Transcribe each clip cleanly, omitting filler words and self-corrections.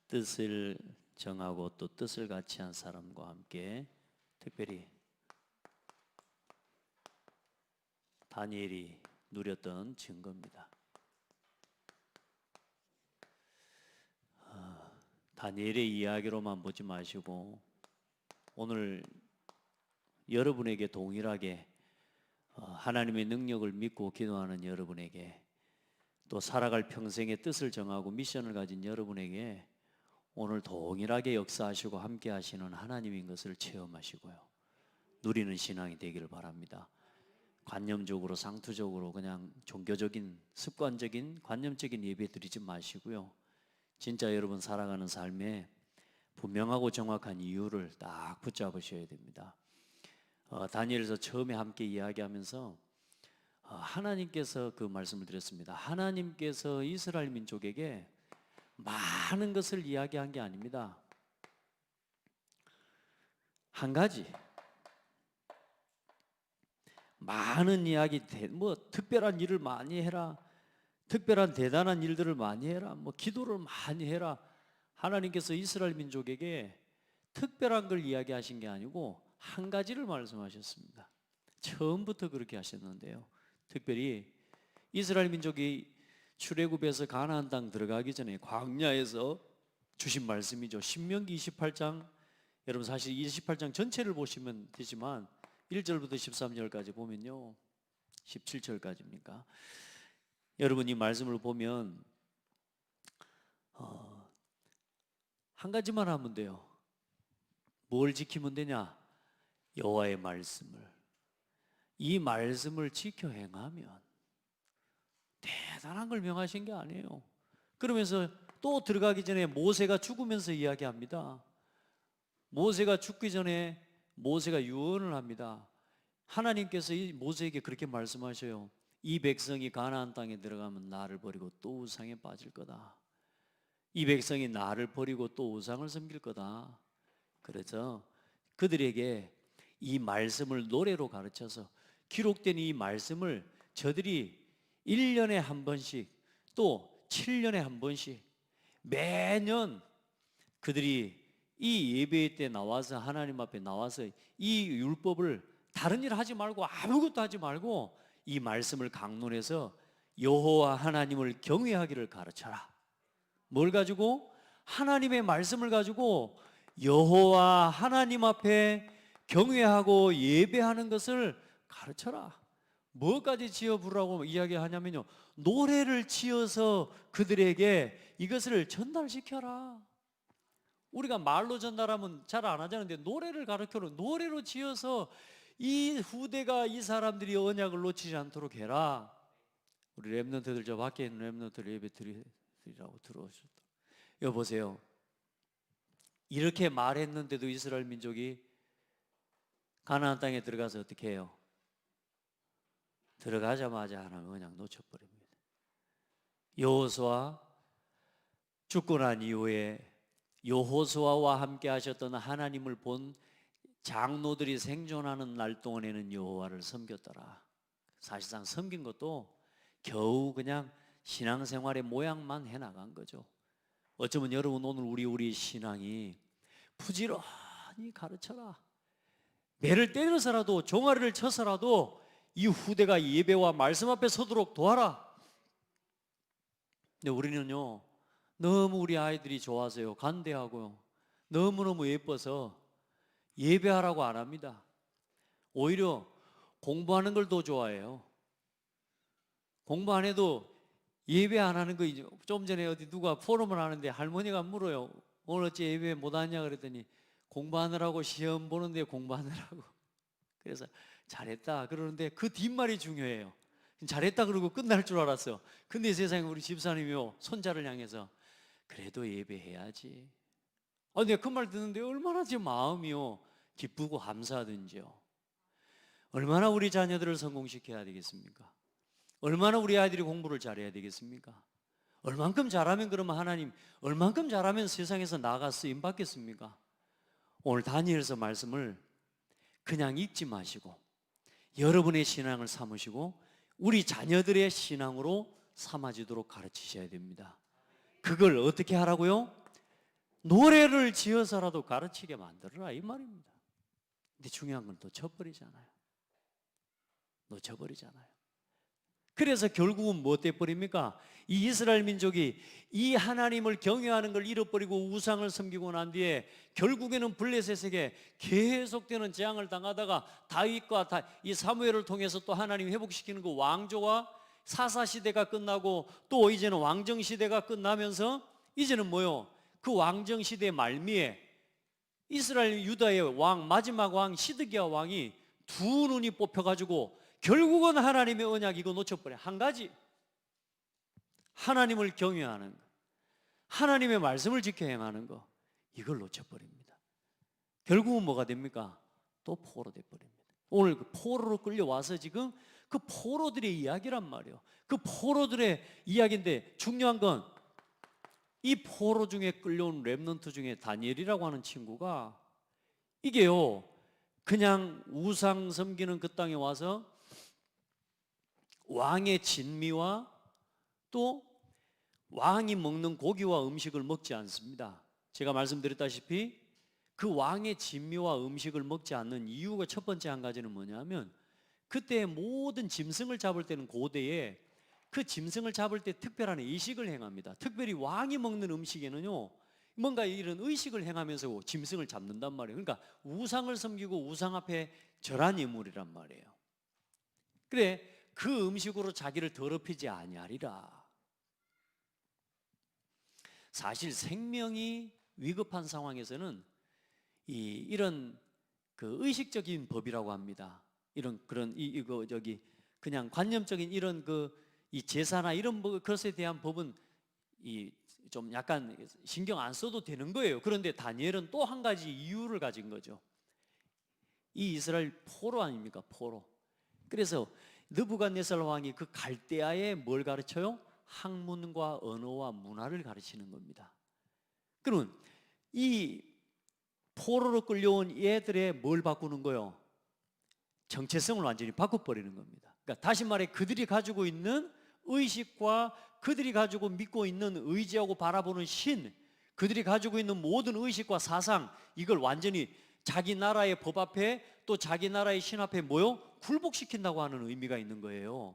뜻을 정하고 또 뜻을 같이 한 사람과 함께 특별히 다니엘이 누렸던 증거입니다. 다니엘의 이야기로만 보지 마시고 오늘 여러분에게 동일하게 하나님의 능력을 믿고 기도하는 여러분에게 또 살아갈 평생의 뜻을 정하고 미션을 가진 여러분에게 오늘 동일하게 역사하시고 함께 하시는 하나님인 것을 체험하시고요, 누리는 신앙이 되기를 바랍니다. 관념적으로 상투적으로 그냥 종교적인 습관적인 관념적인 예배 드리지 마시고요, 진짜 여러분 살아가는 삶에 분명하고 정확한 이유를 딱 붙잡으셔야 됩니다. 다니엘에서 처음에 함께 이야기하면서 하나님께서 그 말씀을 드렸습니다. 하나님께서 이스라엘 민족에게 많은 것을 이야기한 게 아닙니다. 한 가지, 많은 이야기, 뭐 특별한 일을 많이 해라, 특별한 대단한 일들을 많이 해라, 뭐 기도를 많이 해라. 하나님께서 이스라엘 민족에게 특별한 걸 이야기하신 게 아니고 한 가지를 말씀하셨습니다. 처음부터 그렇게 하셨는데요, 특별히 이스라엘 민족이 출애굽에서 가나안 땅 들어가기 전에 광야에서 주신 말씀이죠. 신명기 28장, 여러분 사실 28장 전체를 보시면 되지만 1절부터 13절까지 보면요, 17절까지입니까? 여러분 이 말씀을 보면 한 가지만 하면 돼요. 뭘 지키면 되냐? 여호와의 말씀을. 이 말씀을 지켜 행하면, 대단한 걸 명하신 게 아니에요. 그러면서 또 들어가기 전에 모세가 죽으면서 이야기합니다. 모세가 죽기 전에 모세가 유언을 합니다. 하나님께서 이 모세에게 그렇게 말씀하셔요. 이 백성이 가나안 땅에 들어가면 나를 버리고 또 우상에 빠질 거다. 이 백성이 나를 버리고 또 우상을 섬길 거다. 그래서 그들에게 이 말씀을 노래로 가르쳐서 기록된 이 말씀을 저들이 1년에 한 번씩 또 7년에 한 번씩 매년 그들이 이 예배 때 나와서 하나님 앞에 나와서 이 율법을 다른 일 하지 말고 아무것도 하지 말고 이 말씀을 강론해서 여호와 하나님을 경외하기를 가르쳐라. 뭘 가지고? 하나님의 말씀을 가지고 여호와 하나님 앞에 경외하고 예배하는 것을 가르쳐라. 뭐까지 지어 부르라고 이야기하냐면요, 노래를 지어서 그들에게 이것을 전달시켜라. 우리가 말로 전달하면 잘 안 하잖아요. 근데 노래를 가르쳐라. 노래로 지어서 이 후대가 이 사람들이 언약을 놓치지 않도록 해라. 우리 랩런트들, 저 밖에 있는 랩런트들 예배 드리라고 들어오셨다. 여보세요, 이렇게 말했는데도 이스라엘 민족이 가나안 땅에 들어가서 어떻게 해요? 들어가자마자 하나님 그냥 놓쳐버립니다. 여호수아 죽고 난 이후에 여호수아와 함께 하셨던 하나님을 본 장로들이 생존하는 날 동안에는 여호와를 섬겼더라. 사실상 섬긴 것도 겨우 그냥 신앙생활의 모양만 해나간 거죠. 어쩌면 여러분 오늘 우리 신앙이 부지런히 가르쳐라, 매를 때려서라도 종아리를 쳐서라도 이 후대가 예배와 말씀 앞에 서도록 도와라. 근데 우리는요, 너무 우리 아이들이 좋아서요, 간대하고요, 너무너무 예뻐서 예배하라고 안 합니다. 오히려 공부하는 걸 더 좋아해요. 공부 안 해도 예배 안 하는 거, 좀 전에 어디 누가 포럼을 하는데 할머니가 물어요. 오늘 어째 예배 못 왔냐 그랬더니 공부하느라고, 시험 보는데 공부하느라고. 그래서 잘했다 그러는데 그 뒷말이 중요해요. 잘했다 그러고 끝날 줄 알았어요. 근데 세상에 우리 집사님이요, 손자를 향해서 그래도 예배해야지. 근데 그 말 듣는데 얼마나 제 마음이요 기쁘고 감사하든지요. 얼마나 우리 자녀들을 성공시켜야 되겠습니까? 얼마나 우리 아이들이 공부를 잘해야 되겠습니까? 얼만큼 잘하면 그러면 하나님, 얼만큼 잘하면 세상에서 나가 쓰임 받겠습니까? 오늘 다니엘서 말씀을 그냥 읽지 마시고 여러분의 신앙을 삼으시고 우리 자녀들의 신앙으로 삼아지도록 가르치셔야 됩니다. 그걸 어떻게 하라고요? 노래를 지어서라도 가르치게 만들어라 이 말입니다. 근데 중요한 건 놓쳐버리잖아요. 놓쳐버리잖아요. 그래서 결국은 뭐 돼버립니까? 이 이스라엘 민족이 이 하나님을 경외하는 걸 잃어버리고 우상을 섬기고 난 뒤에 결국에는 블레셋에게 계속되는 재앙을 당하다가 다윗과 이 사무엘을 통해서 또 하나님이 회복시키는 그 왕조와 사사시대가 끝나고 또 이제는 왕정시대가 끝나면서 이제는 뭐요? 그 왕정시대 말미에 이스라엘 유다의 왕, 마지막 왕 시드기야 왕이 두 눈이 뽑혀가지고 결국은 하나님의 언약 이거 놓쳐버려. 한 가지, 하나님을 경외하는 거, 하나님의 말씀을 지켜 행하는 거, 이걸 놓쳐버립니다. 결국은 뭐가 됩니까? 또 포로 돼버립니다. 오늘 그 포로로 끌려와서 지금 그 포로들의 이야기란 말이에요. 그 포로들의 이야기인데 중요한 건 이 포로 중에 끌려온 렘넌트 중에 다니엘이라고 하는 친구가 이게요, 그냥 우상 섬기는 그 땅에 와서 왕의 진미와 또 왕이 먹는 고기와 음식을 먹지 않습니다. 제가 말씀드렸다시피 그 왕의 진미와 음식을 먹지 않는 이유가 첫 번째 한 가지는 뭐냐면 그때 모든 짐승을 잡을 때는 고대에 그 짐승을 잡을 때 특별한 의식을 행합니다. 특별히 왕이 먹는 음식에는요 뭔가 이런 의식을 행하면서 짐승을 잡는단 말이에요. 그러니까 우상을 섬기고 우상 앞에 절한 예물이란 말이에요. 그래 그 음식으로 자기를 더럽히지 아니하리라. 사실 생명이 위급한 상황에서는 이런 그 의식적인 법이라고 합니다. 이런 그런 이거 저기 그냥 관념적인 이런 이 제사나 이런 것에 대한 법은 좀 약간 신경 안 써도 되는 거예요. 그런데 다니엘은 또 한 가지 이유를 가진 거죠. 이 이스라엘 포로 아닙니까? 포로. 그래서 느부갓네살 왕이 그 갈대아에 뭘 가르쳐요? 학문과 언어와 문화를 가르치는 겁니다. 그러면 이 포로로 끌려온 얘들의 뭘 바꾸는 거요? 정체성을 완전히 바꿔버리는 겁니다. 그러니까 다시 말해 그들이 가지고 있는 의식과 그들이 가지고 믿고 있는 의지하고 바라보는 신, 그들이 가지고 있는 모든 의식과 사상, 이걸 완전히 자기 나라의 법 앞에 또 자기 나라의 신 앞에 뭐요? 굴복시킨다고 하는 의미가 있는 거예요.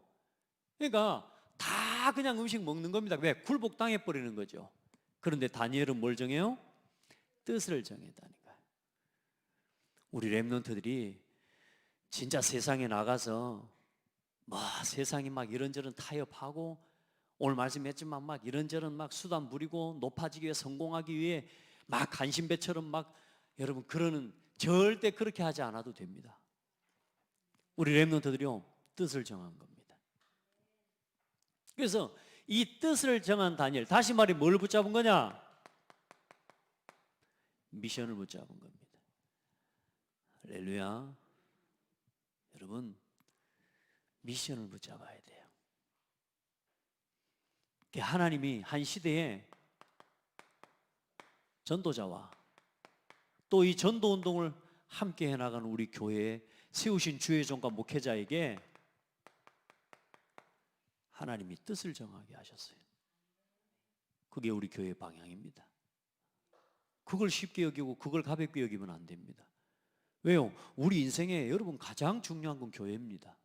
그러니까 다 그냥 음식 먹는 겁니다. 왜? 굴복당해버리는 거죠. 그런데 다니엘은 뭘 정해요? 뜻을 정했다니까요. 우리 렘넌트들이 진짜 세상에 나가서 세상이 막 이런저런 타협하고 오늘 말씀했지만 막 이런저런 막 수단 부리고 높아지기 위해 성공하기 위해 막 간신배처럼 막 여러분 그러는 절대 그렇게 하지 않아도 됩니다. 우리 렘넌트들이요 뜻을 정한 겁니다. 그래서 이 뜻을 정한 다니엘, 다시 말해 뭘 붙잡은 거냐? 미션을 붙잡은 겁니다. 할렐루야. 여러분 미션을 붙잡아야 돼요. 하나님이 한 시대에 전도자와 또 이 전도운동을 함께 해나가는 우리 교회에 세우신 주의 종과 목회자에게 하나님이 뜻을 정하게 하셨어요. 그게 우리 교회의 방향입니다. 그걸 쉽게 여기고 그걸 가볍게 여기면 안 됩니다. 왜요? 우리 인생에 여러분 가장 중요한 건 교회입니다.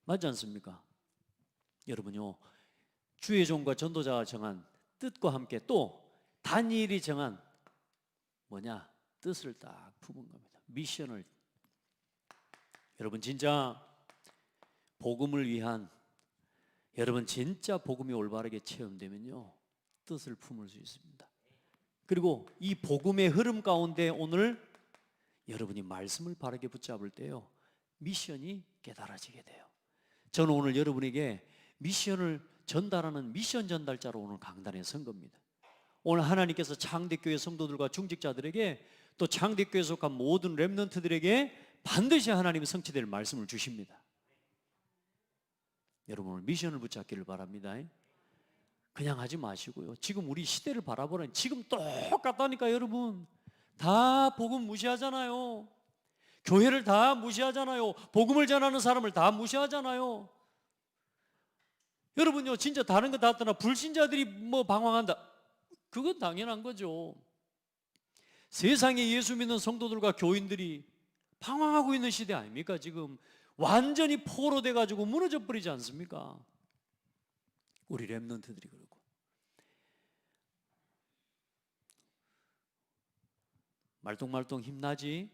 맞지 않습니까? 여러분요 주의 종과 전도자가 정한 뜻과 함께 또 다니엘이 정한 뭐냐? 뜻을 딱 품은 겁니다. 미션을. 여러분 진짜 복음을 위한 여러분 진짜 복음이 올바르게 체험되면요 뜻을 품을 수 있습니다. 그리고 이 복음의 흐름 가운데 오늘 여러분이 말씀을 바르게 붙잡을 때요 미션이 깨달아지게 돼요. 저는 오늘 여러분에게 미션을 전달하는 미션 전달자로 오늘 강단에 선 겁니다. 오늘 하나님께서 창대교회 성도들과 중직자들에게 또 창대교회에 속한 모든 렘넌트들에게 반드시 하나님의 성취될 말씀을 주십니다. 여러분 오늘 미션을 붙잡기를 바랍니다. 그냥 하지 마시고요 지금 우리 시대를 바라보는 지금 똑같다니까. 여러분 다 복음 무시하잖아요. 교회를 다 무시하잖아요. 복음을 전하는 사람을 다 무시하잖아요. 여러분요 진짜 다른 거 다 떠나 불신자들이 방황한다. 그건 당연한 거죠. 세상에 예수 믿는 성도들과 교인들이 방황하고 있는 시대 아닙니까? 지금 완전히 포로돼 가지고 무너져 버리지 않습니까? 우리 렘넌트들이 그러고. 말똥말똥 힘나지?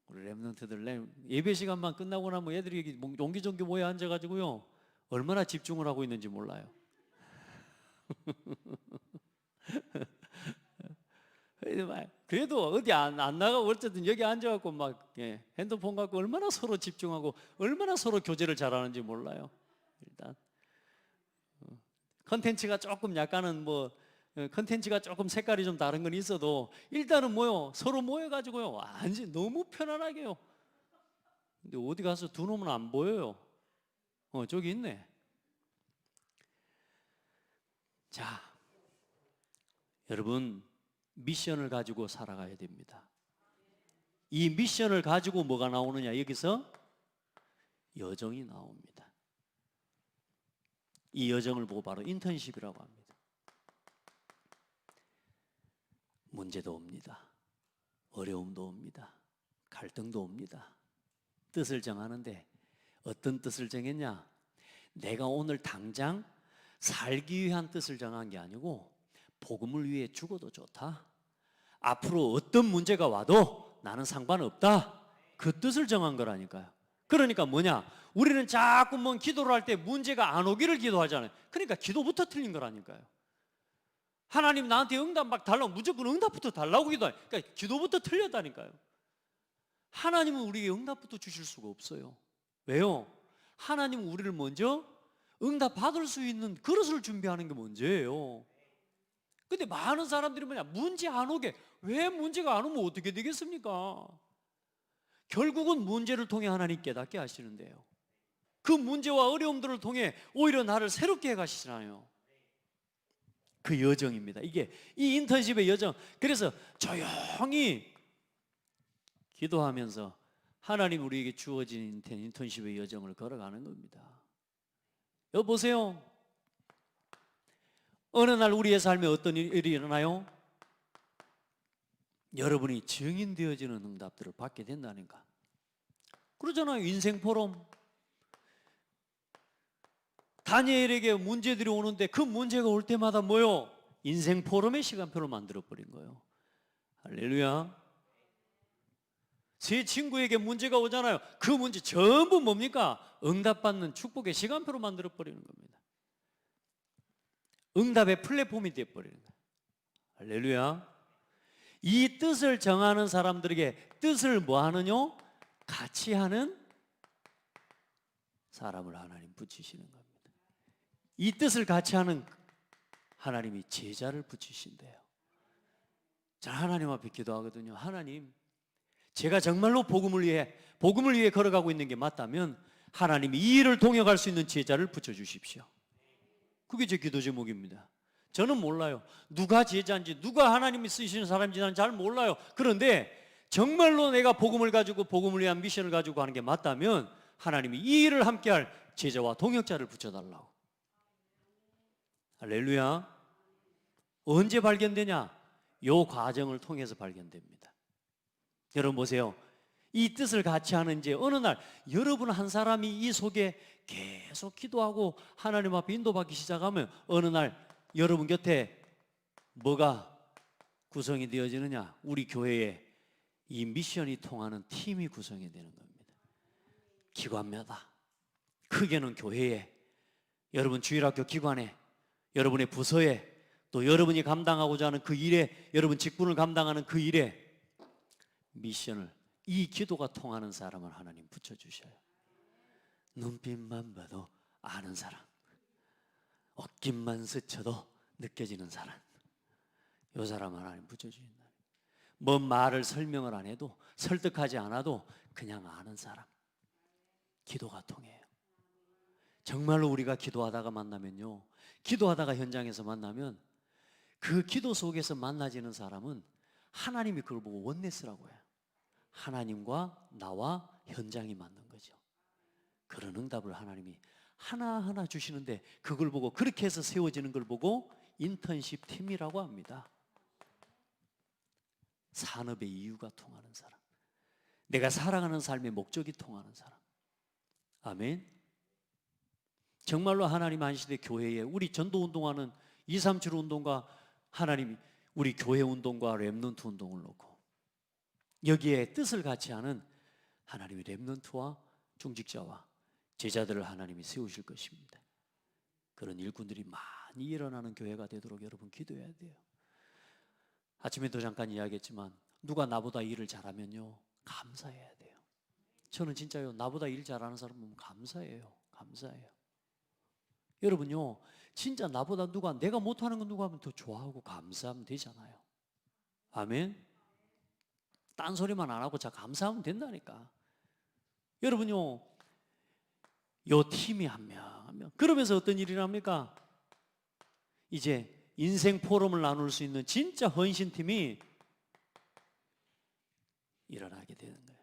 우리 렘넌트들 예배 시간만 끝나고 나면 애들이 옹기종기 모여 앉아가지고요 얼마나 집중을 하고 있는지 몰라요. 그래도 어디 안 나가고 어쨌든 여기 앉아갖고 막 핸드폰 갖고 얼마나 서로 집중하고 얼마나 서로 교제를 잘하는지 몰라요. 일단 컨텐츠가 조금 약간은 컨텐츠가 조금 색깔이 좀 다른 건 있어도 일단은 서로 모여가지고요 완전 너무 편안하게요. 근데 어디 가서 두 놈은 안 보여요. 저기 있네. 자, 여러분 미션을 가지고 살아가야 됩니다. 이 미션을 가지고 뭐가 나오느냐? 여기서 여정이 나옵니다. 이 여정을 보고 바로 인턴십이라고 합니다. 문제도 옵니다. 어려움도 옵니다. 갈등도 옵니다. 뜻을 정하는데 어떤 뜻을 정했냐? 내가 오늘 당장 살기 위한 뜻을 정한 게 아니고 복음을 위해 죽어도 좋다. 앞으로 어떤 문제가 와도 나는 상관없다. 그 뜻을 정한 거라니까요. 그러니까 뭐냐? 우리는 자꾸 기도를 할 때 문제가 안 오기를 기도하잖아요. 그러니까 기도부터 틀린 거라니까요. 하나님 나한테 응답 막 달라고 무조건 응답부터 달라고 기도해요. 그러니까 기도부터 틀렸다니까요. 하나님은 우리에게 응답부터 주실 수가 없어요. 왜요? 하나님은 우리를 먼저 응답 받을 수 있는 그릇을 준비하는 게 문제예요. 근데 많은 사람들이 문제 안 오게, 왜 문제가 안 오면 어떻게 되겠습니까? 결국은 문제를 통해 하나님 깨닫게 하시는데요. 그 문제와 어려움들을 통해 오히려 나를 새롭게 해 가시잖아요. 그 여정입니다. 이게 이 인턴십의 여정. 그래서 조용히 기도하면서 하나님 우리에게 주어진 인턴십의 여정을 걸어가는 겁니다. 여기 보세요. 어느 날 우리의 삶에 어떤 일이 일어나요? 여러분이 증인되어지는 응답들을 받게 된다니까. 그러잖아요. 인생 포럼. 다니엘에게 문제들이 오는데 그 문제가 올 때마다 인생 포럼의 시간표를 만들어버린 거예요. 할렐루야. 제 친구에게 문제가 오잖아요. 그 문제 전부 뭡니까? 응답받는 축복의 시간표로 만들어버리는 겁니다. 응답의 플랫폼이 되어버리는 거예요. 할렐루야. 이 뜻을 정하는 사람들에게 뜻을 뭐하느냐? 같이 하는 사람을 하나님 붙이시는 겁니다. 이 뜻을 같이 하는 하나님이 제자를 붙이신대요. 자, 하나님 앞에 기도하거든요. 하나님, 제가 정말로 복음을 위해 걸어가고 있는 게 맞다면 하나님이 이 일을 동역할 수 있는 제자를 붙여주십시오. 그게 제 기도 제목입니다. 저는 몰라요. 누가 제자인지 누가 하나님이 쓰시는 사람인지 나는 잘 몰라요. 그런데 정말로 내가 복음을 가지고 복음을 위한 미션을 가지고 하는 게 맞다면 하나님이 이 일을 함께할 제자와 동역자를 붙여달라고. 할렐루야. 언제 발견되냐? 이 과정을 통해서 발견됩니다. 여러분 보세요. 이 뜻을 같이 하는 이제 어느 날 여러분 한 사람이 이 속에 계속 기도하고 하나님 앞에 인도받기 시작하면 어느 날 여러분 곁에 뭐가 구성이 되어지느냐? 우리 교회에 이 미션이 통하는 팀이 구성이 되는 겁니다. 기관마다, 크게는 교회에, 여러분 주일학교 기관에, 여러분의 부서에, 또 여러분이 감당하고자 하는 그 일에, 여러분 직분을 감당하는 그 일에 미션을, 이 기도가 통하는 사람을 하나님 붙여주셔요. 눈빛만 봐도 아는 사람, 어깨만 스쳐도 느껴지는 사람, 이 사람 하나님 붙여주신다. 뭔 말을 설명을 안 해도, 설득하지 않아도 그냥 아는 사람, 기도가 통해요. 정말로 우리가 기도하다가 만나면요, 기도하다가 현장에서 만나면 그 기도 속에서 만나지는 사람은 하나님이 그걸 보고 원네스라고 해요. 하나님과 나와 현장이 맞는 거죠. 그런 응답을 하나님이 하나하나 주시는데 그걸 보고 그렇게 해서 세워지는 걸 보고 인턴십 팀이라고 합니다. 산업의 이유가 통하는 사람, 내가 살아가는 삶의 목적이 통하는 사람. 아멘. 정말로 하나님 한 시대 교회에 우리 전도 운동하는 237 운동과 하나님이 우리 교회 운동과 렘넌트 운동을 놓고 여기에 뜻을 같이 하는 하나님의 렘넌트와 중직자와 제자들을 하나님이 세우실 것입니다. 그런 일꾼들이 많이 일어나는 교회가 되도록 여러분 기도해야 돼요. 아침에도 잠깐 이야기했지만 누가 나보다 일을 잘하면요 감사해야 돼요. 저는 진짜요 나보다 일 잘하는 사람 보면 감사해요. 감사해요. 여러분요 진짜 나보다 누가 내가 못하는 건 누가 하면 더 좋아하고 감사하면 되잖아요. 아멘. 딴소리만 안 하고 자 감사하면 된다니까. 여러분요 요 팀이 한 명 한 명 그러면서 어떤 일이 납니까? 이제 인생 포럼을 나눌 수 있는 진짜 헌신팀이 일어나게 되는 거예요.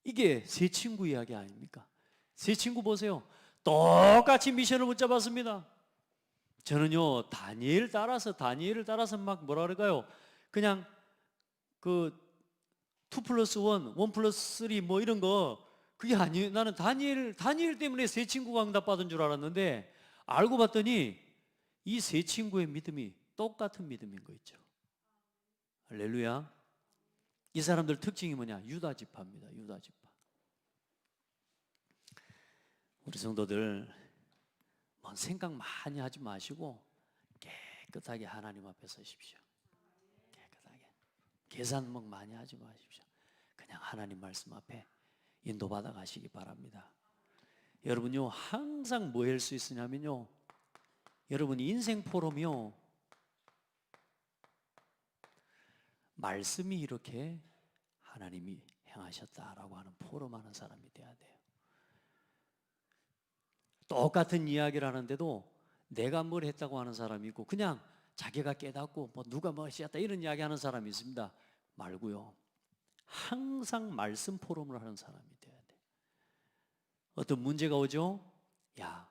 이게 세 친구 이야기 아닙니까? 세 친구 보세요. 똑같이 미션을 붙잡았습니다. 저는요 다니엘을 따라서 막 뭐라 그럴까요? 그냥 그 2+1, 1+3 뭐 이런 거 그게 아니에요. 나는 다니엘 때문에 세 친구가 응답받은 줄 알았는데 알고 봤더니 이 세 친구의 믿음이 똑같은 믿음인 거 있죠. 할렐루야. 이 사람들 특징이 뭐냐? 유다 지파입니다. 유다 지파. 우리 성도들 생각 많이 하지 마시고 깨끗하게 하나님 앞에 서십시오. 깨끗하게. 계산 많이 하지 마십시오. 그냥 하나님 말씀 앞에 인도받아 가시기 바랍니다. 여러분요 항상 뭐 할 수 있으냐면요 여러분 인생 포럼이요 말씀이 이렇게 하나님이 행하셨다라고 하는 포럼하는 사람이 돼야 돼요. 똑같은 이야기를 하는데도 내가 뭘 했다고 하는 사람이 있고 그냥 자기가 깨닫고 뭐 누가 뭐 했다 이런 이야기 하는 사람이 있습니다. 말고요 항상 말씀 포럼을 하는 사람이 돼야 돼. 어떤 문제가 오죠? 야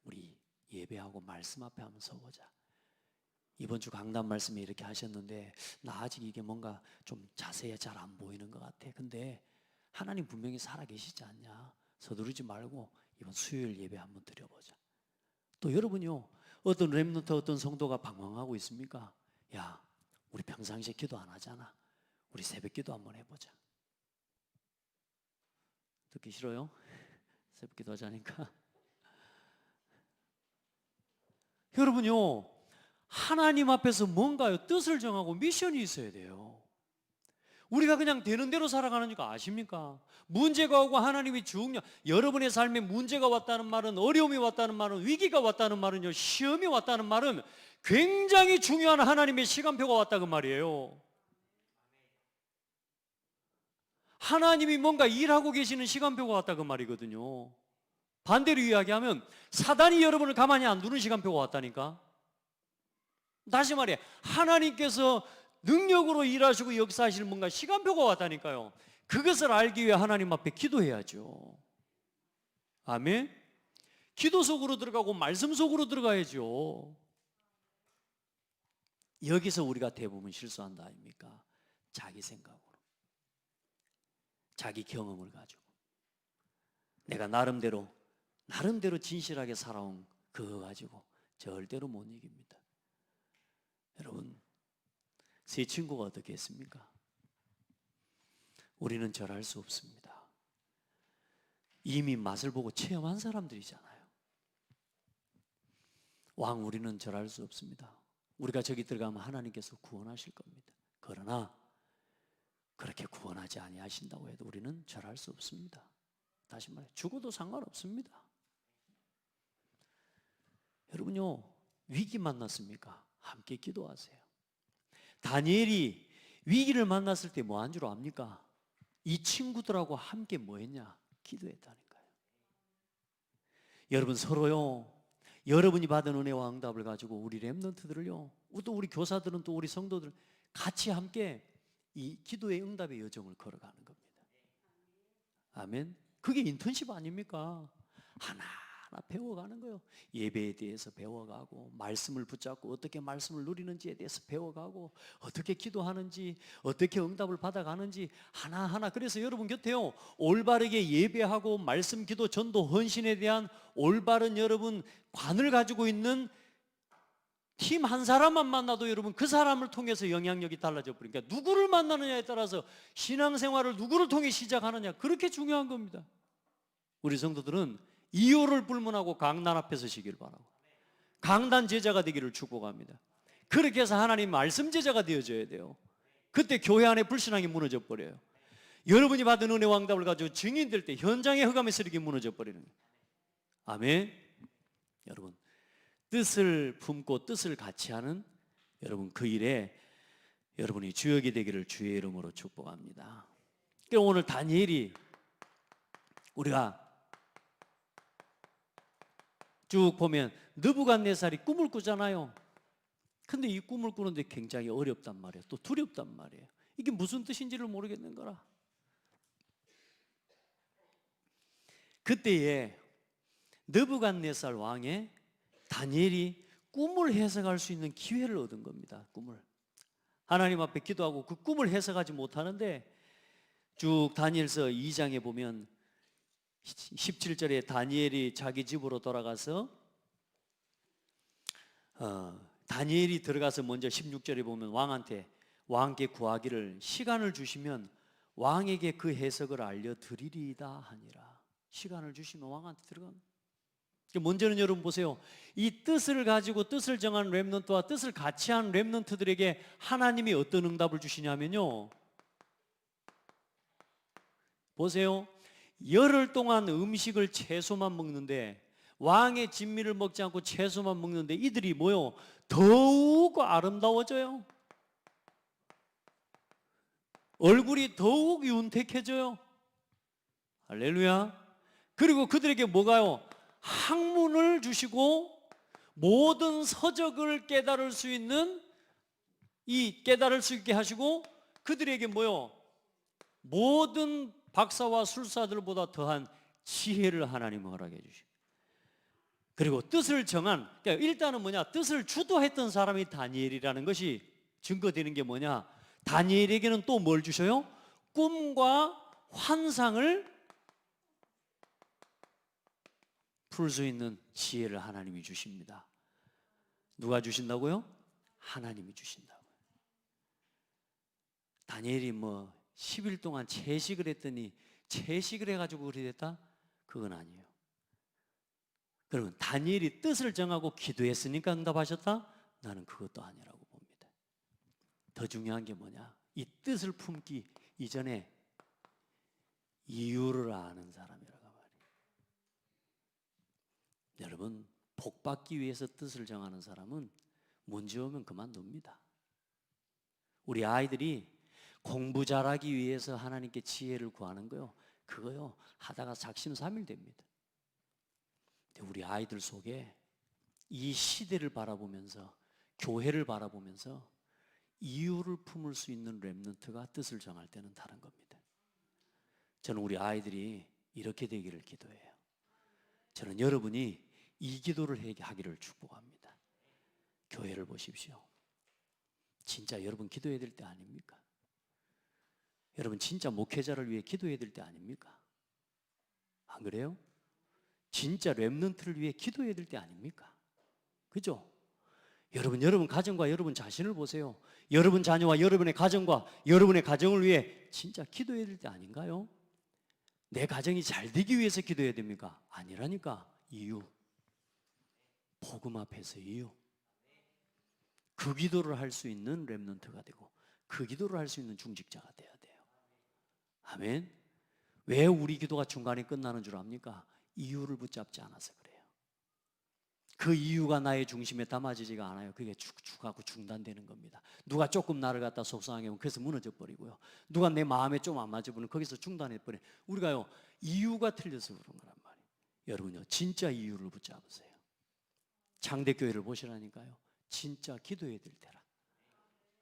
우리 예배하고 말씀 앞에 한번 서보자. 이번 주 강단 말씀에 이렇게 하셨는데 나 아직 이게 뭔가 좀 자세히 잘 안 보이는 것 같아. 근데 하나님 분명히 살아계시지 않냐? 서두르지 말고 이번 수요일 예배 한번 드려보자. 또 여러분요 어떤 렘넌트 어떤 성도가 방황하고 있습니까? 야 우리 평상시에 기도 안 하잖아. 우리 새벽 기도 한번 해보자. 듣기 싫어요? 새벽 기도 하자니까. 여러분요 하나님 앞에서 뭔가요 뜻을 정하고 미션이 있어야 돼요. 우리가 그냥 되는 대로 살아가는 거 아십니까? 문제가 오고 하나님이 중요 여러분의 삶에 문제가 왔다는 말은 어려움이 왔다는 말은 위기가 왔다는 말은요 시험이 왔다는 말은 굉장히 중요한 하나님의 시간표가 왔다 그 말이에요. 하나님이 뭔가 일하고 계시는 시간표가 왔다 그 말이거든요. 반대로 이야기하면 사단이 여러분을 가만히 안 두는 시간표가 왔다니까. 다시 말해 하나님께서 능력으로 일하시고 역사하시는 뭔가 시간표가 왔다니까요. 그것을 알기 위해 하나님 앞에 기도해야죠. 아멘. 기도 속으로 들어가고 말씀 속으로 들어가야죠. 여기서 우리가 대부분 실수한다 아닙니까? 자기 생각으로 자기 경험을 가지고 내가 나름대로 진실하게 살아온 그거 가지고 절대로 못 이깁니다. 여러분 세 친구가 어떻게 했습니까? 우리는 절할 수 없습니다. 이미 맛을 보고 체험한 사람들이잖아요. 왕 우리는 절할 수 없습니다. 우리가 저기 들어가면 하나님께서 구원하실 겁니다. 그러나 그렇게 구원하지 아니하신다고 해도 우리는 절할 수 없습니다. 다시 말해 죽어도 상관없습니다. 여러분요 위기 만났습니까? 함께 기도하세요. 다니엘이 위기를 만났을 때 뭐 한 줄 압니까? 이 친구들하고 함께 뭐 했냐? 기도했다니까요. 여러분 서로요 여러분이 받은 은혜와 응답을 가지고 우리 렘넌트들을요 또 우리 교사들은 또 우리 성도들 같이 함께 이 기도의 응답의 여정을 걸어가는 겁니다. 아멘. 그게 인턴십 아닙니까? 하나하나 배워가는 거예요. 예배에 대해서 배워가고, 말씀을 붙잡고 어떻게 말씀을 누리는지에 대해서 배워가고, 어떻게 기도하는지, 어떻게 응답을 받아가는지 하나하나. 그래서 여러분 곁에요, 올바르게 예배하고 말씀, 기도, 전도, 헌신에 대한 올바른 여러분 관을 가지고 있는 팀 한 사람만 만나도 여러분 그 사람을 통해서 영향력이 달라져 버리니까, 누구를 만나느냐에 따라서 신앙생활을 누구를 통해 시작하느냐, 그렇게 중요한 겁니다. 우리 성도들은 이요를 불문하고 강단 앞에 서시길 바라고, 강단 제자가 되기를 축복합니다. 그렇게 해서 하나님 말씀 제자가 되어져야 돼요. 그때 교회 안에 불신앙이 무너져 버려요. 여러분이 받은 은혜 왕답을 가지고 증인될 때 현장의 흑암의 세력이 무너져 버리는 거예요. 아멘. 여러분, 뜻을 품고 뜻을 같이 하는 여러분 그 일에 여러분이 주역이 되기를 주의 이름으로 축복합니다. 오늘 다니엘이, 우리가 쭉 보면 느부갓네살이 꿈을 꾸잖아요. 근데 이 꿈을 꾸는데 굉장히 어렵단 말이에요. 또 두렵단 말이에요. 이게 무슨 뜻인지를 모르겠는 거라. 그때에 느부갓네살 왕의 다니엘이 꿈을 해석할 수 있는 기회를 얻은 겁니다. 꿈을 하나님 앞에 기도하고 그 꿈을 해석하지 못하는데, 쭉 다니엘서 2장에 보면 17절에 다니엘이 자기 집으로 돌아가서 다니엘이 들어가서 먼저 16절에 보면 왕께 구하기를 시간을 주시면 왕에게 그 해석을 알려드리리이다 하니라. 시간을 주시면 왕한테 들어가는. 먼저는 여러분 보세요. 이 뜻을 가지고 뜻을 정한 렘넌트와 뜻을 같이 한 렘넌트들에게 하나님이 어떤 응답을 주시냐면요, 보세요. 열흘 동안 음식을 채소만 먹는데, 왕의 진미를 먹지 않고 채소만 먹는데 이들이 뭐요? 더욱 아름다워져요. 얼굴이 더욱 윤택해져요. 할렐루야. 그리고 그들에게 뭐가요? 학문을 주시고 모든 서적을 깨달을 수 있는, 깨달을 수 있게 하시고, 그들에게 뭐요? 모든 박사와 술사들보다 더한 지혜를 하나님은 허락해 주시고, 그리고 뜻을 정한, 그러니까 일단은 뭐냐? 뜻을 주도했던 사람이 다니엘이라는 것이 증거되는 게 뭐냐? 다니엘에게는 또 뭘 주셔요? 꿈과 환상을 풀 수 있는 지혜를 하나님이 주십니다. 누가 주신다고요? 하나님이 주신다고요. 다니엘이 10일 동안 채식을 했더니 채식을 해가지고 그리 됐다? 그건 아니에요. 그러면 다니엘이 뜻을 정하고 기도했으니까 응답하셨다? 나는 그것도 아니라고 봅니다. 더 중요한 게 뭐냐? 이 뜻을 품기 이전에 이유를 아는 사람이라고 말이에요. 여러분, 복 받기 위해서 뜻을 정하는 사람은 문제 오면 그만둡니다. 우리 아이들이 공부 잘하기 위해서 하나님께 지혜를 구하는 거요, 그거요 하다가 작심삼일 됩니다. 근데 우리 아이들 속에 이 시대를 바라보면서, 교회를 바라보면서 이유를 품을 수 있는 렘넌트가 뜻을 정할 때는 다른 겁니다. 저는 우리 아이들이 이렇게 되기를 기도해요. 저는 여러분이 이 기도를 하기를 축복합니다. 교회를 보십시오. 진짜 여러분 기도해야 될 때 아닙니까? 여러분 진짜 목회자를 위해 기도해야 될 때 아닙니까? 안 그래요? 진짜 렘넌트를 위해 기도해야 될 때 아닙니까? 그죠? 여러분 가정과 여러분 자신을 보세요. 여러분 자녀와 여러분의 가정과 여러분의 가정을 위해 진짜 기도해야 될 때 아닌가요? 내 가정이 잘 되기 위해서 기도해야 됩니까? 아니라니까. 이유, 복음 앞에서 이유. 그 기도를 할 수 있는 렘넌트가 되고 그 기도를 할 수 있는 중직자가 돼야 돼요. 아멘. 왜 우리 기도가 중간에 끝나는 줄 압니까? 이유를 붙잡지 않아서 그래요. 그 이유가 나의 중심에 담아지지가 않아요. 그게 축축하고 중단되는 겁니다. 누가 조금 나를 갖다 속상하게 하면 그래서 무너져 버리고요. 누가 내 마음에 좀 안 맞아 버리면 거기서 중단해 버려요. 우리가요, 이유가 틀려서 그런 거란 말이에요. 여러분요, 진짜 이유를 붙잡으세요. 장대교회를 보시라니까요. 진짜 기도해야 될 때라.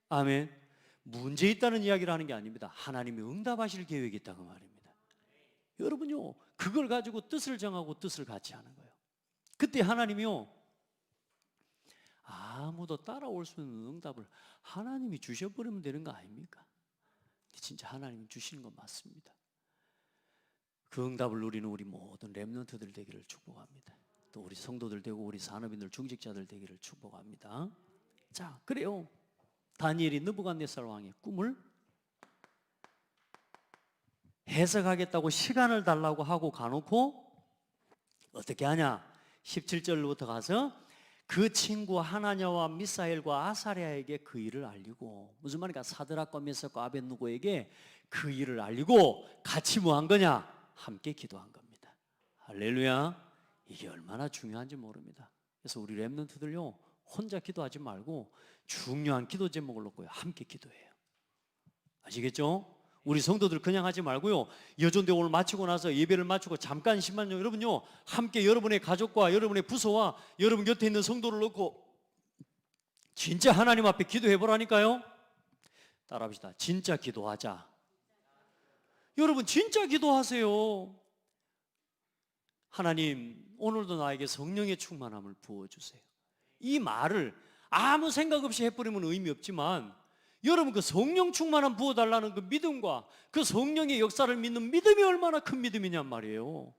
아멘. 문제 있다는 이야기를 하는 게 아닙니다. 하나님이 응답하실 계획이 있다고 말입니다. 여러분요, 그걸 가지고 뜻을 정하고 뜻을 같이 하는 거예요. 그때 하나님이요, 아무도 따라올 수 있는 응답을 하나님이 주셔버리면 되는 거 아닙니까? 진짜 하나님이 주시는 건 맞습니다. 그 응답을 누리는 우리 모든 렘넌트들 되기를 축복합니다. 또 우리 성도들 되고 우리 산업인들, 중직자들 되기를 축복합니다. 자, 그래요. 다니엘이 느부갓네살 왕의 꿈을 해석하겠다고 시간을 달라고 하고 가놓고 어떻게 하냐? 17절부터 가서 그 친구 하나냐와 미사엘과 아사랴에게 그 일을 알리고, 무슨 말인가? 사드락과 메삭과 아벳느고에게 그 일을 알리고 같이 뭐 한 거냐? 함께 기도한 겁니다. 할렐루야. 이게 얼마나 중요한지 모릅니다. 그래서 우리 렘넌트들요, 혼자 기도하지 말고 중요한 기도 제목을 놓고 함께 기도해요. 아시겠죠? 우리 성도들 그냥 하지 말고요, 여전대 오늘 마치고 나서 예배를 마치고 잠깐 10만 명, 여러분요, 함께 여러분의 가족과 여러분의 부서와 여러분 곁에 있는 성도를 놓고 진짜 하나님 앞에 기도해 보라니까요. 따라합시다. 진짜 기도하자. 여러분 진짜 기도하세요. 하나님, 오늘도 나에게 성령의 충만함을 부어주세요. 이 말을 아무 생각 없이 해버리면 의미 없지만, 여러분 그 성령 충만함 부어달라는 그 믿음과 그 성령의 역사를 믿는 믿음이 얼마나 큰 믿음이냔 말이에요.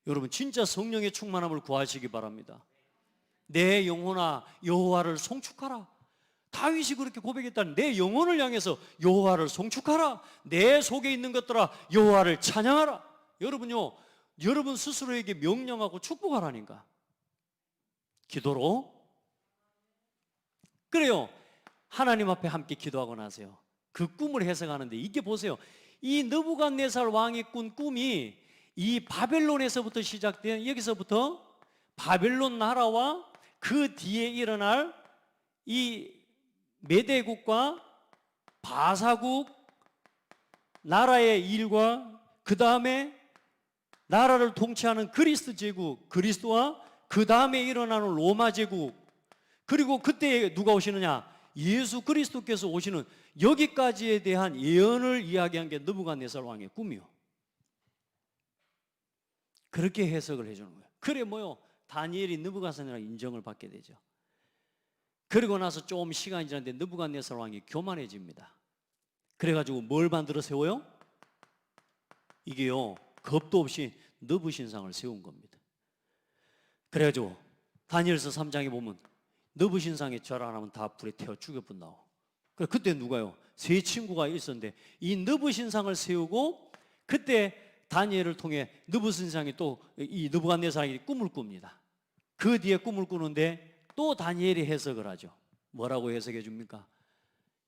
여러분 진짜 성령의 충만함을 구하시기 바랍니다. 내 영혼아 여호와를 송축하라. 다윗이 그렇게 고백했다는, 내 영혼을 향해서 여호와를 송축하라. 내 속에 있는 것들아 여호와를 찬양하라. 여러분요, 여러분 스스로에게 명령하고 축복하라니까. 기도로. 그래요. 하나님 앞에 함께 기도하고 나세요. 그 꿈을 해석하는데, 이게 보세요. 이 느부갓네살 왕이 꾼 꿈이 이 바벨론에서부터 시작된, 여기서부터 바벨론 나라와 그 뒤에 일어날 이 메대국과 바사국 나라의 일과, 그 다음에 나라를 통치하는 그리스 제국, 그리스도와 그 다음에 일어나는 로마 제국, 그리고 그때 누가 오시느냐? 예수 그리스도께서 오시는, 여기까지에 대한 예언을 이야기한 게 느부갓네살 왕의 꿈이요. 그렇게 해석을 해주는 거예요. 그래 뭐요? 다니엘이 느부갓네살이라고 인정을 받게 되죠. 그리고 나서 좀 시간이 지났는데 느부갓네살 왕이 교만해집니다. 그래가지고 뭘 만들어 세워요? 이게요, 겁도 없이 느부신상을 세운 겁니다. 그래가지고 다니엘서 3장에 보면 느부신상에 절 안 하면 다 불에 태워 죽여본다고. 그때 누가요? 세 친구가 있었는데 이 느부신상을 세우고, 그때 다니엘을 통해 느부신상이 또 이 느부갓네살이 꿈을 꿉니다. 그 뒤에 꿈을 꾸는데 또 다니엘이 해석을 하죠. 뭐라고 해석해 줍니까?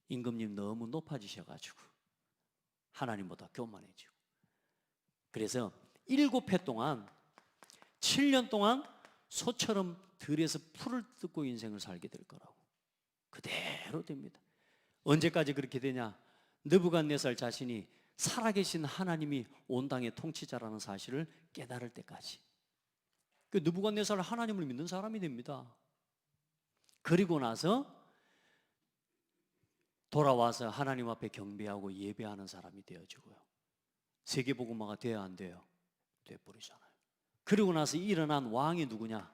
임금님 너무 높아지셔가지고 하나님보다 교만해지고. 그래서 7해 동안 7년 동안 소처럼 들에서 풀을 뜯고 인생을 살게 될 거라고. 그대로 됩니다. 언제까지 그렇게 되냐? 느부갓네살 자신이 살아계신 하나님이 온 땅의 통치자라는 사실을 깨달을 때까지. 그 느부갓네살 하나님을 믿는 사람이 됩니다. 그리고 나서 돌아와서 하나님 앞에 경배하고 예배하는 사람이 되어지고요. 세계복음화가 돼야 안 돼요? 돼버리잖아요. 그리고 나서 일어난 왕이 누구냐?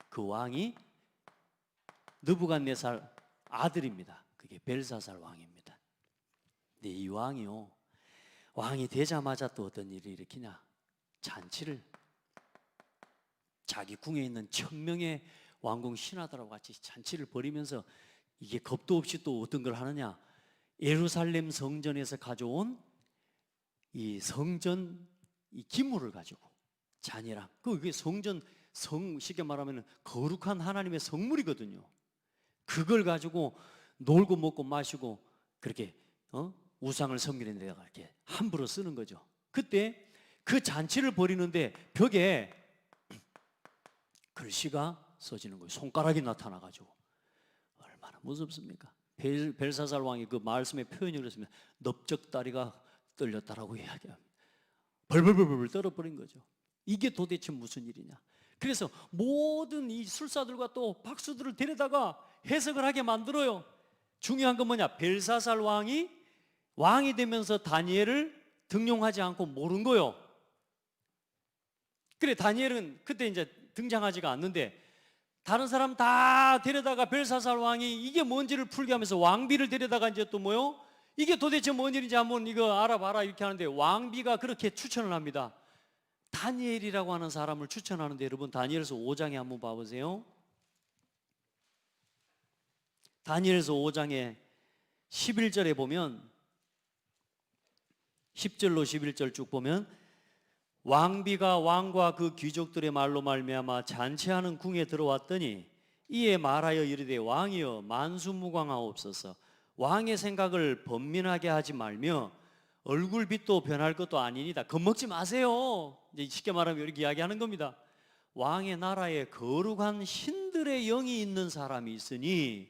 그 왕이 느부갓네살 아들입니다. 그게 벨사살 왕입니다. 근데 이 왕이요, 왕이 되자마자 또 어떤 일을 일으키냐? 잔치를, 자기 궁에 있는 1000명의 왕궁 신하들하고 같이 잔치를 벌이면서, 이게 겁도 없이 또 어떤 걸 하느냐? 예루살렘 성전에서 가져온 이 성전 이 기물을 가지고, 잔이랑 그게 성전, 쉽게 말하면 거룩한 하나님의 성물이거든요. 그걸 가지고 놀고 먹고 마시고 그렇게 우상을 섬기는 데다가 이렇게 함부로 쓰는 거죠. 그때 그 잔치를 벌이는데 벽에 글씨가 써지는 거예요. 손가락이 나타나가지고. 얼마나 무섭습니까? 벨사살 왕이 그 말씀의 표현이 그렇습니다. 넓적다리가 떨렸다라고 이야기합니다. 벌벌벌벌 떨어버린 거죠. 이게 도대체 무슨 일이냐? 그래서 모든 이 술사들과 또 박수들을 데려다가 해석을 하게 만들어요. 중요한 건 뭐냐? 벨사살 왕이 되면서 다니엘을 등용하지 않고 모른 거요. 그래, 다니엘은 그때 이제 등장하지가 않는데 다른 사람 다 데려다가 벨사살 왕이 이게 뭔지를 풀게 하면서 왕비를 데려다가 이제 또 뭐요? 이게 도대체 뭔 일인지 한번 이거 알아봐라 이렇게 하는데 왕비가 그렇게 추천을 합니다. 다니엘이라고 하는 사람을 추천하는데 여러분 다니엘서 5장에 한번 봐보세요. 다니엘서 5장에 11절에 보면 10절로 11절 쭉 보면 왕비가 왕과 그 귀족들의 말로 말미암아 잔치하는 궁에 들어왔더니 이에 말하여 이르되 왕이여 만수무강하옵소서. 왕의 생각을 번민하게 하지 말며 얼굴빛도 변할 것도 아니니다. 겁먹지 마세요. 이제 쉽게 말하면 이렇게 이야기하는 겁니다. 왕의 나라에 거룩한 신들의 영이 있는 사람이 있으니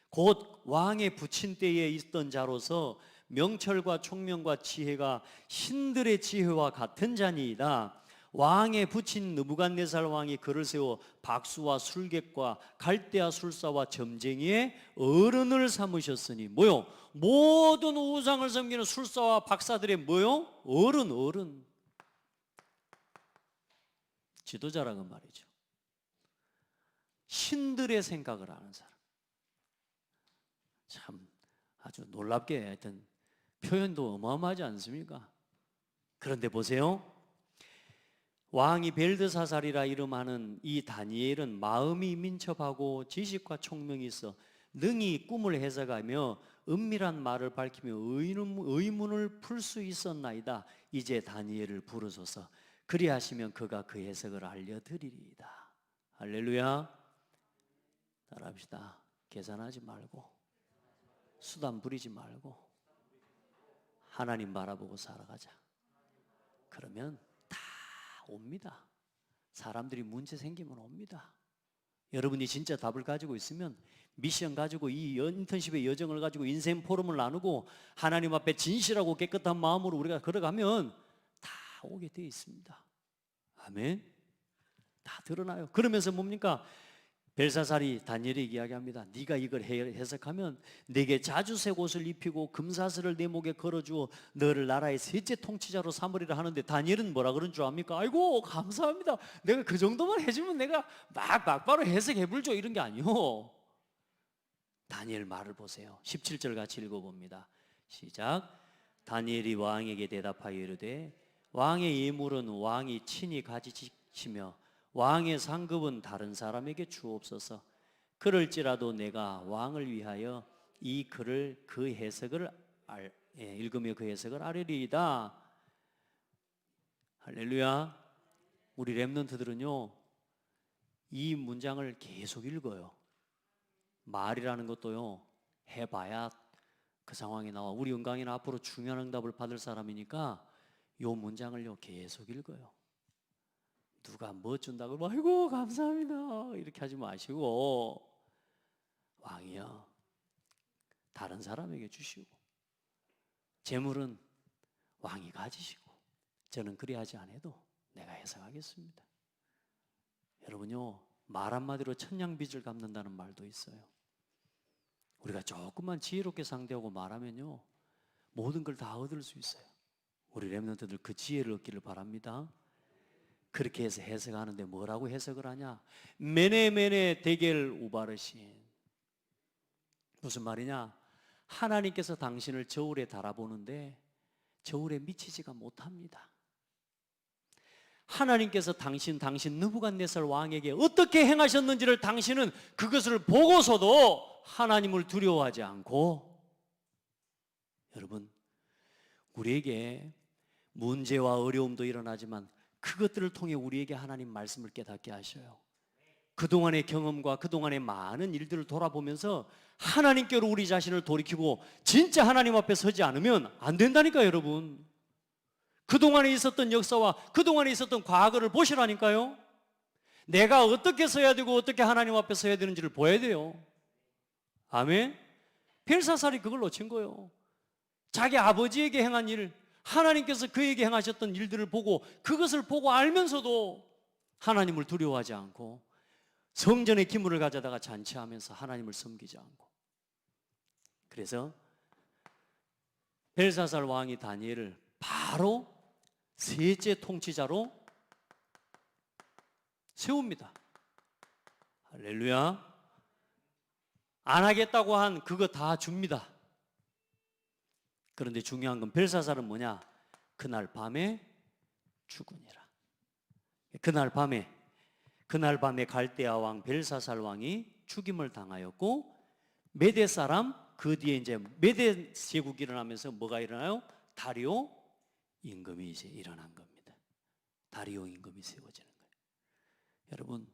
곧 왕의 부친 때에 있던 자로서 명철과 총명과 지혜가 신들의 지혜와 같은 자니이다. 왕의 부친 느부갓네살 왕이 그를 세워 박수와 술객과 갈대아 술사와 점쟁이의 어른을 삼으셨으니 뭐요? 모든 우상을 섬기는 술사와 박사들의 뭐요? 어른 지도자라는 말이죠. 신들의 생각을 하는 사람. 참 아주 놀랍게 하여튼 표현도 어마어마하지 않습니까? 그런데 보세요. 왕이 벨드사살이라 이름하는 이 다니엘은 마음이 민첩하고 지식과 총명이 있어 능히 꿈을 해석하며 은밀한 말을 밝히며 의문을 풀 수 있었나이다. 이제 다니엘을 부르소서. 그리하시면 그가 그 해석을 알려드리리이다. 할렐루야. 따라합시다. 계산하지 말고 수단 부리지 말고 하나님 바라보고 살아가자. 그러면 다 옵니다. 사람들이 문제 생기면 옵니다. 여러분이 진짜 답을 가지고 있으면 미션 가지고 이 인턴십의 여정을 가지고 인생 포럼을 나누고 하나님 앞에 진실하고 깨끗한 마음으로 우리가 걸어가면 다 오게 되어 있습니다. 아멘. 다 드러나요. 그러면서 뭡니까? 벨사살이 다니엘에게 이야기합니다. 네가 이걸 해석하면 내게 자주색 옷을 입히고 금사슬을 내 목에 걸어주어 너를 나라의 셋째 통치자로 삼으리라 하는데 다니엘은 뭐라 그런 줄 압니까? 아이고 감사합니다. 내가 그 정도만 해주면 내가 막바로 해석해 불죠. 이런 게 아니요. 다니엘 말을 보세요. 17절 같이 읽어봅니다. 시작. 다니엘이 왕에게 대답하여 이르되 왕의 예물은 왕이 친히 가지시며 왕의 상급은 다른 사람에게 주옵소서. 그럴지라도 내가 왕을 위하여 이 글을 그 해석을 읽으며 그 해석을 아뢰리이다. 할렐루야. 우리 렘넌트들은요 이 문장을 계속 읽어요. 말이라는 것도요 해봐야 그 상황이 나와. 우리 은강이는 앞으로 중요한 응답을 받을 사람이니까 이 문장을요 계속 읽어요. 누가 뭐 준다고 아이고 감사합니다 이렇게 하지 마시고 왕이요 다른 사람에게 주시고 재물은 왕이 가지시고 저는 그리하지 않아도 내가 해석하겠습니다. 여러분요 말 한마디로 천냥빚을 갚는다는 말도 있어요. 우리가 조금만 지혜롭게 상대하고 말하면요 모든 걸 다 얻을 수 있어요. 우리 렘넌트들 그 지혜를 얻기를 바랍니다. 그렇게 해서 해석하는데 뭐라고 해석을 하냐? 메네메네 데겔 우바르신. 무슨 말이냐? 하나님께서 당신을 저울에 달아보는데 저울에 미치지가 못합니다. 하나님께서 당신 느부갓네살 왕에게 어떻게 행하셨는지를 당신은 그것을 보고서도 하나님을 두려워하지 않고, 여러분 우리에게 문제와 어려움도 일어나지만 그것들을 통해 우리에게 하나님 말씀을 깨닫게 하셔요. 그동안의 경험과 그동안의 많은 일들을 돌아보면서 하나님께로 우리 자신을 돌이키고 진짜 하나님 앞에 서지 않으면 안 된다니까요. 여러분 그동안에 있었던 역사와 그동안에 있었던 과거를 보시라니까요. 내가 어떻게 서야 되고 어떻게 하나님 앞에 서야 되는지를 보여야 돼요. 아멘. 벨사살이 그걸 놓친 거예요. 자기 아버지에게 행한 일, 하나님께서 그에게 행하셨던 일들을 보고 그것을 보고 알면서도 하나님을 두려워하지 않고 성전의 기물을 가져다가 잔치하면서 하나님을 섬기지 않고, 그래서 벨사살 왕이 다니엘을 바로 셋째 통치자로 세웁니다. 할렐루야. 안 하겠다고 한 그거 다 줍니다. 그런데 중요한 건 벨사살은 뭐냐? 그날 밤에 죽으니라. 그날 밤에 갈대아 왕 벨사살 왕이 죽임을 당하였고, 메대 사람, 그 뒤에 이제 메대 제국이 일어나면서 뭐가 일어나요? 다리오 임금이 이제 일어난 겁니다. 다리오 임금이 세워지는 거예요. 여러분,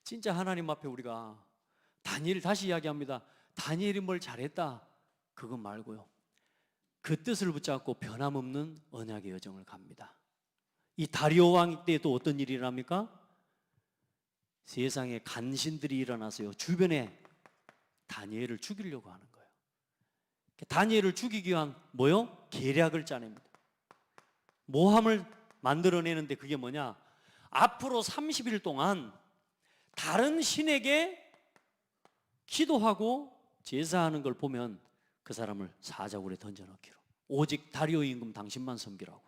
진짜 하나님 앞에 우리가 다니엘, 다시 이야기합니다. 다니엘이 뭘 잘했다 그거 말고요, 그 뜻을 붙잡고 변함없는 언약의 여정을 갑니다. 이 다리오 왕 때 또 어떤 일이 일어납니까? 세상에 간신들이 일어나서요, 주변에 다니엘을 죽이려고 하는 거예요. 다니엘을 죽이기 위한 뭐요? 계략을 짜냅니다. 모함을 만들어내는데 그게 뭐냐? 앞으로 30일 동안 다른 신에게 기도하고 제사하는 걸 보면 그 사람을 사자굴에 던져넣기로, 오직 다리오 임금 당신만 섬기라고.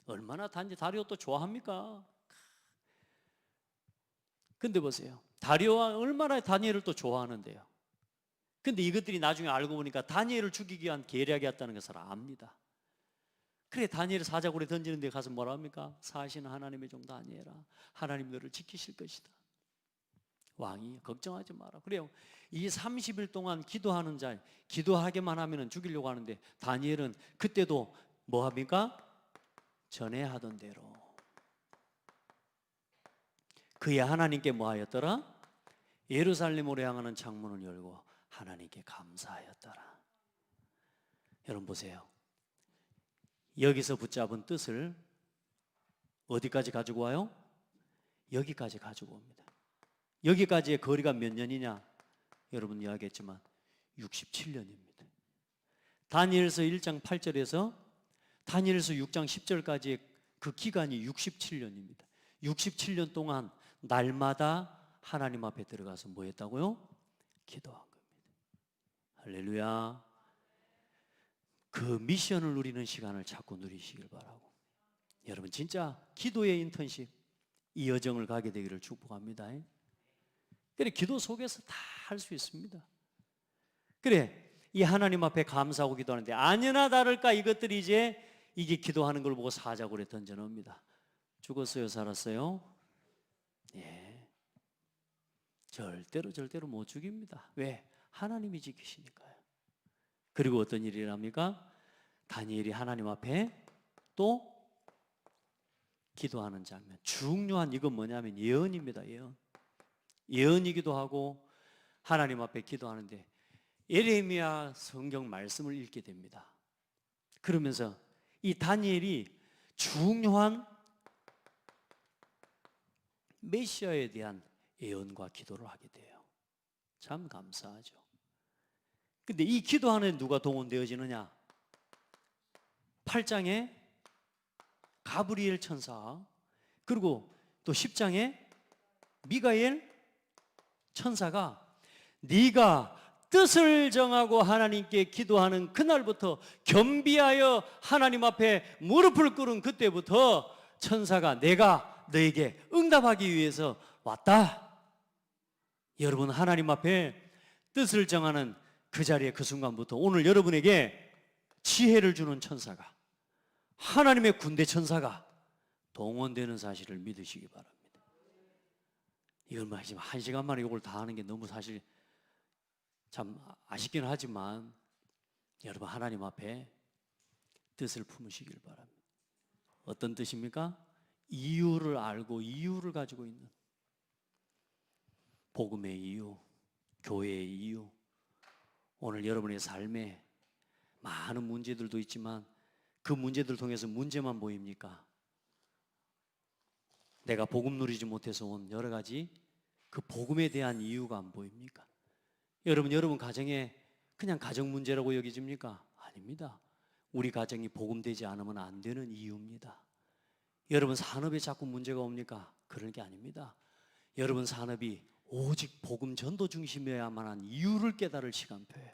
얼마나 다리오 또 좋아합니까? 근데 보세요, 다리오가 얼마나 다니엘을 또 좋아하는데요. 근데 이것들이 나중에 알고 보니까 다니엘을 죽이기 위한 계략이었다는 것을 압니다. 그래, 다니엘을 사자굴에 던지는 데 가서 뭐라 합니까? 사시는 하나님의 종도 아니라 하나님 너를 지키실 것이다. 왕이 걱정하지 마라. 그래요, 이 30일 동안 기도하는 자, 기도하게만 하면 죽이려고 하는데 다니엘은 그때도 뭐 합니까? 전에 하던 대로 그의 하나님께 뭐 하였더라? 예루살렘으로 향하는 창문을 열고 하나님께 감사하였더라. 여러분 보세요, 여기서 붙잡은 뜻을 어디까지 가지고 와요? 여기까지 가지고 옵니다. 여기까지의 거리가 몇 년이냐? 여러분 이야기했지만 67년입니다. 다니엘서 1장 8절에서 다니엘서 6장 10절까지의 그 기간이 67년입니다. 67년 동안 날마다 하나님 앞에 들어가서 뭐 했다고요? 기도한 겁니다. 할렐루야. 그 미션을 누리는 시간을 자꾸 누리시길 바라고, 여러분 진짜 기도의 인턴십, 이 여정을 가게 되기를 축복합니다. 그래, 기도 속에서 다 할 수 있습니다. 그래, 이 하나님 앞에 감사하고 기도하는데 아니나 다를까 이것들이 이제 이게 기도하는 걸 보고 사자굴에 던져놓습니다. 죽었어요, 살았어요? 예, 절대로 못 죽입니다. 왜? 하나님이 지키시니까요. 그리고 어떤 일이 일어납니까? 다니엘이 하나님 앞에 또 기도하는 장면, 중요한, 이건 뭐냐면 예언입니다. 예언이기도 하고 하나님 앞에 기도하는데 예레미야 성경 말씀을 읽게 됩니다. 그러면서 이 다니엘이 중요한 메시아에 대한 예언과 기도를 하게 돼요. 참 감사하죠. 근데 이 기도하는 누가 동원되어지느냐? 8장에 가브리엘 천사, 그리고 또 10장에 미가엘 천사가 네가 뜻을 정하고 하나님께 기도하는 그날부터, 겸비하여 하나님 앞에 무릎을 꿇은 그때부터 천사가 내가 너에게 응답하기 위해서 왔다. 여러분, 하나님 앞에 뜻을 정하는 그 자리에 그 순간부터 오늘 여러분에게 지혜를 주는 천사가, 하나님의 군대 천사가 동원되는 사실을 믿으시기 바랍니다. 이걸 말하지만 1시간 만에 이걸 다 하는 게 너무 사실 참 아쉽긴 하지만, 여러분 하나님 앞에 뜻을 품으시길 바랍니다. 어떤 뜻입니까? 이유를 알고 이유를 가지고 있는, 복음의 이유, 교회의 이유. 오늘 여러분의 삶에 많은 문제들도 있지만 그 문제들 통해서 문제만 보입니까? 내가 복음 누리지 못해서 온 여러 가지 그 복음에 대한 이유가 안 보입니까? 여러분 가정에 그냥 가정 문제라고 여기집니까? 아닙니다. 우리 가정이 복음되지 않으면 안 되는 이유입니다. 여러분 산업에 자꾸 문제가 옵니까? 그런 게 아닙니다. 여러분 산업이 오직 복음 전도 중심이어야만 한 이유를 깨달을 시간표예요.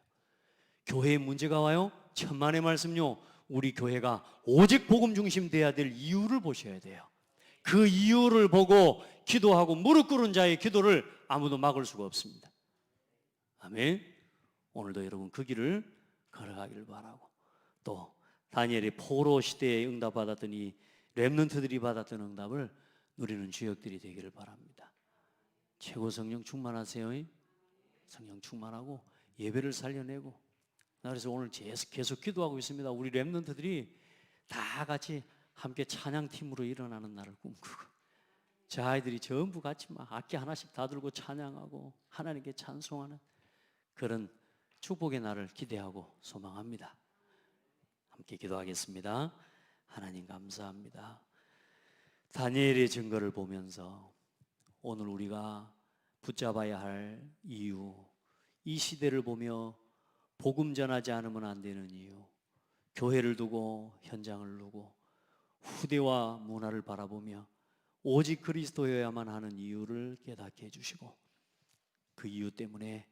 교회에 문제가 와요? 천만의 말씀요, 우리 교회가 오직 복음 중심 돼야 될 이유를 보셔야 돼요. 그 이유를 보고 기도하고 무릎 꿇은 자의 기도를 아무도 막을 수가 없습니다. 아멘. 오늘도 여러분 그 길을 걸어가기를 바라고, 또 다니엘이 포로 시대에 응답받았던 이 렘넌트들이 받았던 응답을 누리는 주역들이 되기를 바랍니다. 최고 성령 충만하세요. 성령 충만하고 예배를 살려내고. 그래서 오늘 계속 기도하고 있습니다. 우리 렘넌트들이 다 같이 함께 찬양팀으로 일어나는 날을 꿈꾸고, 저 아이들이 전부 같이 막 악기 하나씩 다 들고 찬양하고 하나님께 찬송하는 그런 축복의 날을 기대하고 소망합니다. 함께 기도하겠습니다. 하나님 감사합니다. 다니엘의 증거를 보면서 오늘 우리가 붙잡아야 할 이유, 이 시대를 보며 복음 전하지 않으면 안 되는 이유, 교회를 두고 현장을 두고 후대와 문화를 바라보며 오직 그리스도여야만 하는 이유를 깨닫게 해주시고, 그 이유 때문에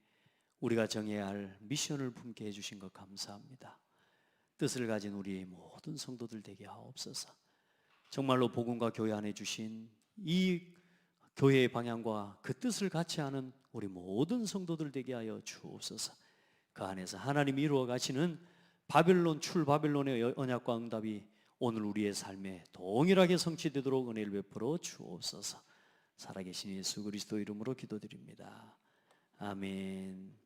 우리가 정해야 할 미션을 품게 해주신 것 감사합니다. 뜻을 가진 우리의 모든 성도들 되게 하옵소서. 정말로 복음과 교회 안에 주신 이 교회의 방향과 그 뜻을 같이 하는 우리 모든 성도들 되게 하여 주옵소서. 그 안에서 하나님이 이루어 가시는 출바빌론의 언약과 응답이 오늘 우리의 삶에 동일하게 성취되도록 은혜를 베풀어 주옵소서. 살아계신 예수 그리스도 이름으로 기도드립니다. 아멘.